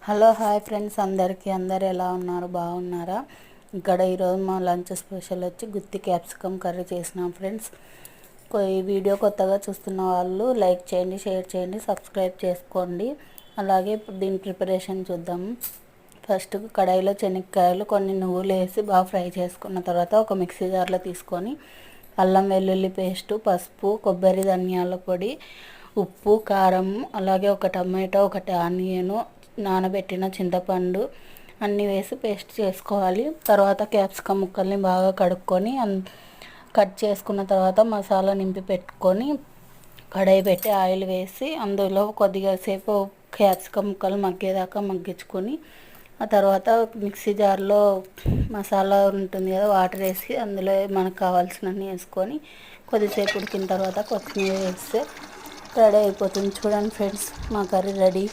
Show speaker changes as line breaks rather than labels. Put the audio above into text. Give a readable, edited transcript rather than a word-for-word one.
Hello hi friends, అందరు ఎలా ఉన్నారు? బాగున్నారా? ఇక్కడ ఈరోజు మా లంచ్ స్పెషల్ వచ్చి గుత్తి క్యాప్సికమ్ కర్రీ చేసినాం ఫ్రెండ్స్. ఈ వీడియో కొత్తగా చూస్తున్న వాళ్ళు లైక్ చేయండి, షేర్ చేయండి, సబ్స్క్రైబ్ చేసుకోండి. అలాగే ఇప్పుడు దీని ప్రిపరేషన్ చూద్దాము. ఫస్ట్ కడాయిలో శనక్కాయలు కొన్ని నువ్వులు వేసి బాగా ఫ్రై చేసుకున్న తర్వాత ఒక మిక్సీ జార్లో తీసుకొని అల్లం వెల్లుల్లి పేస్టు, పసుపు, కొబ్బరి, ధనియాల పొడి, ఉప్పు, కారం, అలాగే ఒక టమాటో, ఒకటి ఆనియను, నానబెట్టిన చింతపండు అన్నీ వేసి పేస్ట్ చేసుకోవాలి. తర్వాత క్యాప్సికమ్ ముక్కల్ని బాగా కడుక్కొని కట్ చేసుకున్న తర్వాత మసాలా నింపి పెట్టుకొని కడాయి పెట్టి ఆయిల్ వేసి అందులో కొద్దిగా సేపు క్యాప్సికమ్ ముక్కలు మగ్గేదాకా మగ్గించుకొని ఆ తర్వాత మిక్సీ జార్లో మసాలా ఉంటుంది కదా, వాటర్ వేసి అందులో మనకు కావాల్సినన్ని వేసుకొని కొద్దిసేపు ఉడికిన తర్వాత కొత్తిమీర వేస్తే రెడీ అయిపోతుంది. చూడండి ఫ్రెండ్స్, మా కర్రీ రెడీ.